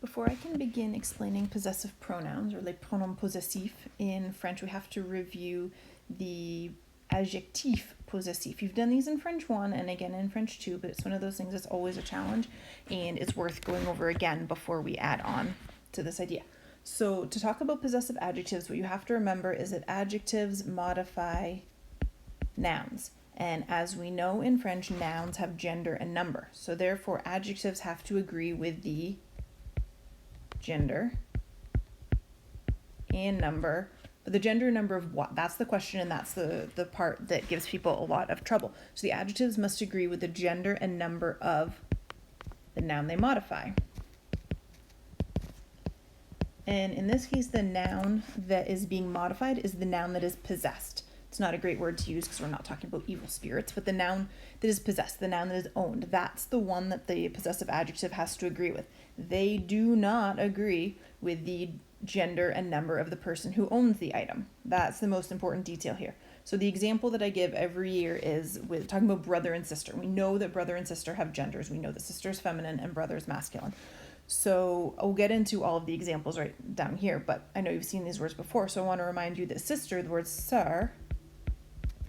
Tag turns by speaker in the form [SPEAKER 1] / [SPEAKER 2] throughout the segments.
[SPEAKER 1] Before I can begin explaining possessive pronouns, or les pronoms possessifs, in French we have to review the adjectif possessif. You've done these in French 1 and again in French 2, but it's one of those things that's always a challenge and it's worth going over again before we add on to this idea. So to talk about possessive adjectives, what you have to remember is that adjectives modify nouns. And as we know in French, nouns have gender and number. So therefore adjectives have to agree with the gender and number. But the gender and number of what? That's the question, and that's the part that gives people a lot of trouble. So the adjectives must agree with the gender and number of the noun they modify. And in this case, the noun that is being modified is the noun that is possessed. It's not a great word to use because we're not talking about evil spirits, but the noun that is possessed, the noun that is owned, that's the one that the possessive adjective has to agree with. They do not agree with the gender and number of the person who owns the item. That's the most important detail here. So the example that I give every year is with talking about brother and sister. We know that brother and sister have genders. We know that sister is feminine and brother is masculine. So I'll get into all of the examples right down here, but I know you've seen these words before, so I want to remind you that sister, the word sœur,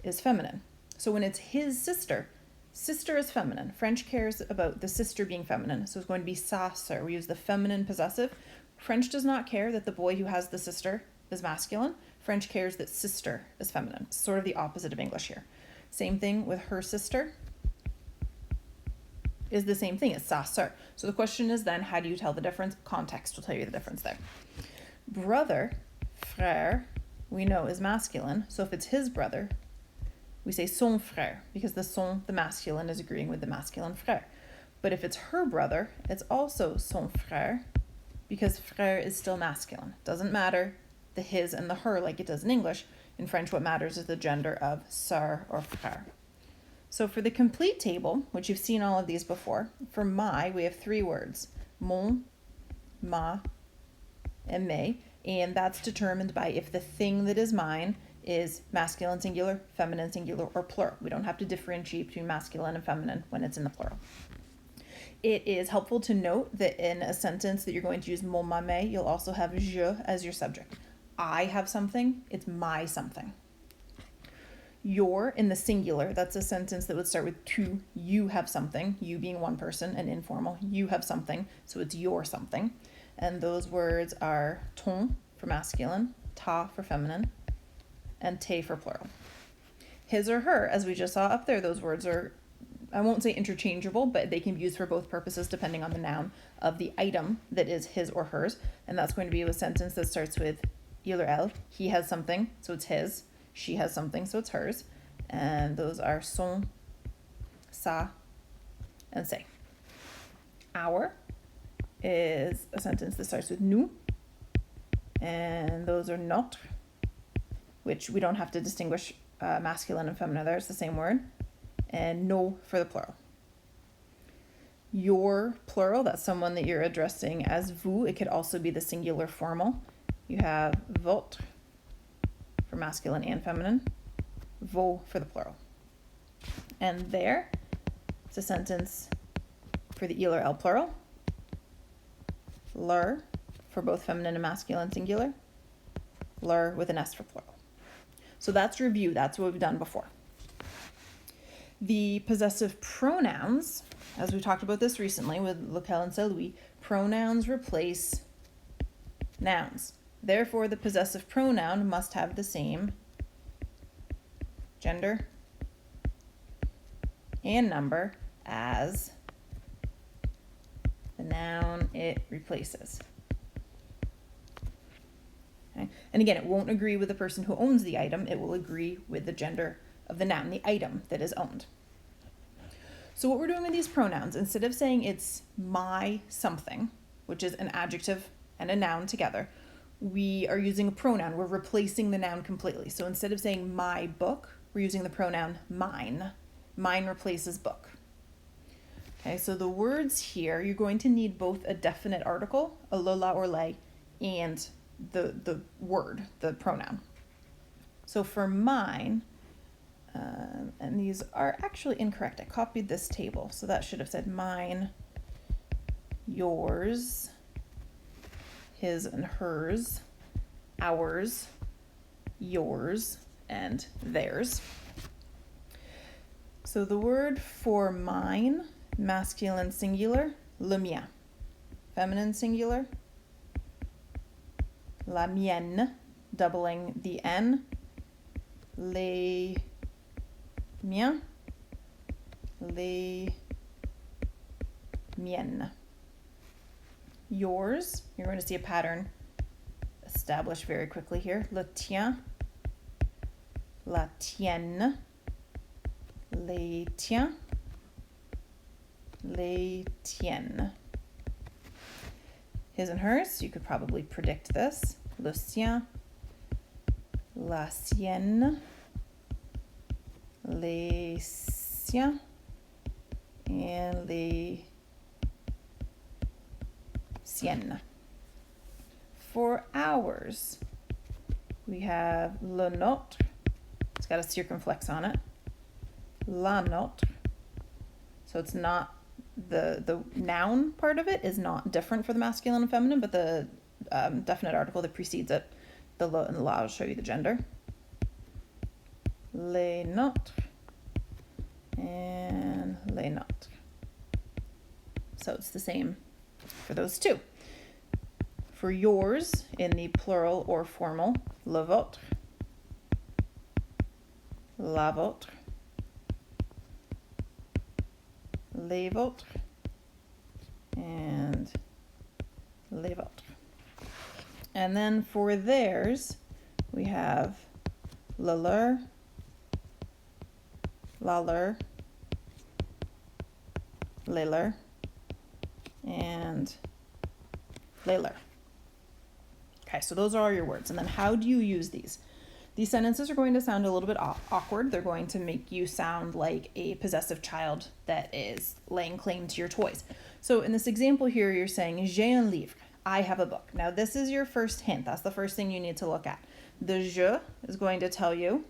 [SPEAKER 1] is feminine. So when it's his sister, sister is feminine. French cares about the sister being feminine, so it's going to be sa sœur. We use the feminine possessive. French does not care that the boy who has the sister is masculine. French cares that sister is feminine. It's sort of the opposite of English here. Same thing with her sister is the same thing as sa sœur. So the question is then, how do you tell the difference? Context will tell you the difference there. Brother, frère, we know is masculine. So if it's his brother, we say son frère, because the son, the masculine, is agreeing with the masculine frère. But if it's her brother, it's also son frère, because frère is still masculine. Doesn't matter the his and the her like it does in English. In French, what matters is the gender of sœur or frère. So for the complete table, which you've seen all of these before, for my, we have 3 words, mon, ma, and mes, and that's determined by if the thing that is mine is masculine singular, feminine singular, or plural. We don't have to differentiate between masculine and feminine when it's in the plural. It is helpful to note that in a sentence that you're going to use mon, ma, mes, you'll also have je as your subject. I have something, it's my something. Your, in the singular, that's a sentence that would start with tu, you have something, you being one person, and informal, you have something, so it's your something. And those words are ton for masculine, ta for feminine, and te for plural. His or her, as we just saw up there, those words are, I won't say interchangeable, but they can be used for both purposes depending on the noun of the item that is his or hers. And that's going to be a sentence that starts with il or elle. He has something, so it's his. She has something, so it's hers. And those are son, sa, and say. Our is a sentence that starts with nous. And those are notre, which we don't have to distinguish masculine and feminine there. It's the same word. And nos for the plural. Your plural, that's someone that you're addressing as vous. It could also be the singular formal. You have votre for masculine and feminine, vos for the plural. And there, it's a sentence for the il or elle plural, leur for both feminine and masculine singular, leur with an s for plural. So that's review, that's what we've done before. The possessive pronouns, as we talked about this recently with Lequel and Saint-Louis, pronouns replace nouns. Therefore, the possessive pronoun must have the same gender and number as the noun it replaces. Okay? And again, it won't agree with the person who owns the item. It will agree with the gender of the noun, the item that is owned. So what we're doing with these pronouns, instead of saying it's my something, which is an adjective and a noun together, we are using a pronoun. We're replacing the noun completely. So instead of saying my book, we're using the pronoun mine. Mine replaces book. Okay, so the words here, you're going to need both a definite article, a le, la, or les, and the word, the pronoun. So for mine, and these are actually incorrect. I copied this table, so that should have said mine, yours, his and hers, ours, yours, and theirs. So the word for mine, masculine singular, le mien. Feminine singular, la mienne, doubling the N, les miens, les miennes. Yours, you're going to see a pattern established very quickly here. Le tien, la tienne, les tiens, les tiennes. His and hers, you could probably predict this. Le sien, la sienne, les siens, and les siennes. For ours, we have le nôtre. It's got a circumflex on it. La nôtre. So it's not the noun part of it is not different for the masculine and feminine, but the definite article that precedes it, the le and the la, will show you the gender. Les nôtres and les nôtres. So it's the same for those two. For yours, in the plural or formal, le vôtre, la vôtre, les vôtres, and les vôtres. And then for theirs, we have le leur, la leur, les leur, and les leur. Okay, so those are all your words. And then how do you use these? These sentences are going to sound a little bit awkward. They're going to make you sound like a possessive child that is laying claim to your toys. So in this example here, you're saying, j'ai un livre. I have a book. Now this is your first hint. That's the first thing you need to look at. The je is going to tell you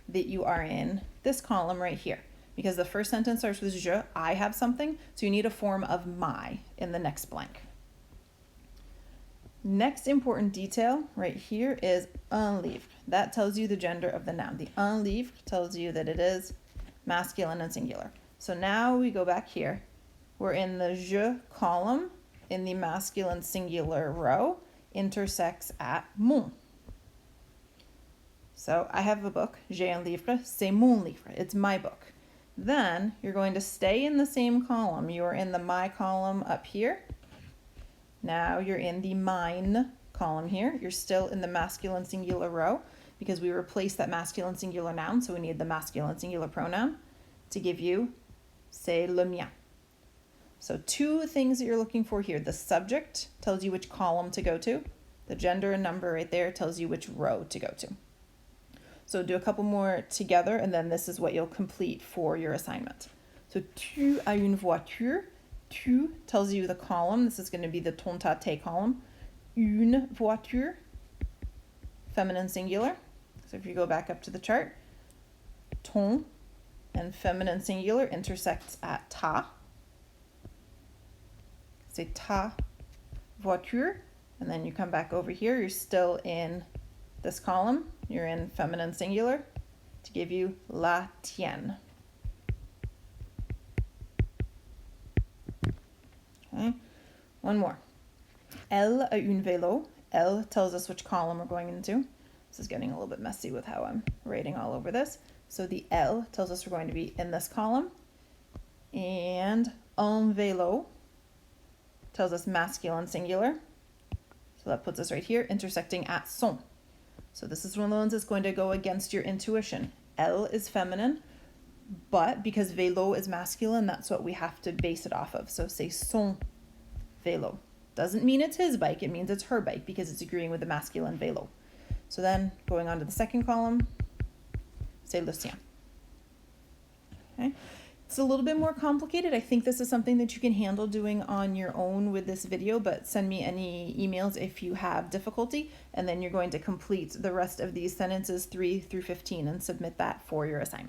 [SPEAKER 1] that you are in this column right here, because the first sentence starts with je, I have something. So you need a form of my in the next blank. Next important detail right here is un livre. That tells you the gender of the noun. The un livre tells you that it is masculine and singular. So now we go back here. We're in the je column in the masculine singular row, intersects at mon. So I have a book, j'ai un livre, c'est mon livre, it's my book. Then you're going to stay in the same column. You're in the my column up here. Now you're in the mine column here. You're still in the masculine singular row because we replaced that masculine singular noun, so we need the masculine singular pronoun to give you, c'est le mien. So two things that you're looking for here. The subject tells you which column to go to. The gender and number right there tells you which row to go to. So do a couple more together, and then this is what you'll complete for your assignment. So tu as une voiture. Tu tells you the column. This is going to be the ton tate column. Une voiture, feminine singular. So if you go back up to the chart, ton and feminine singular intersects at ta. C'est ta voiture. And then you come back over here. You're still in this column. You're in feminine singular to give you la tienne. Okay. One more. Elle a une vélo. Elle tells us which column we're going into. This is getting a little bit messy with how I'm writing all over this. So the elle tells us we're going to be in this column. And un vélo tells us masculine singular. So that puts us right here, intersecting at son. So this is one of the ones that's going to go against your intuition. Elle is feminine, but because vélo is masculine, that's what we have to base it off of. So say son vélo. Doesn't mean it's his bike, it means it's her bike because it's agreeing with the masculine vélo. So then going on to the second column, say le sien. Okay. It's a little bit more complicated. I think this is something that you can handle doing on your own with this video, but send me any emails if you have difficulty, and then you're going to complete the rest of these sentences 3 through 15 and submit that for your assignment.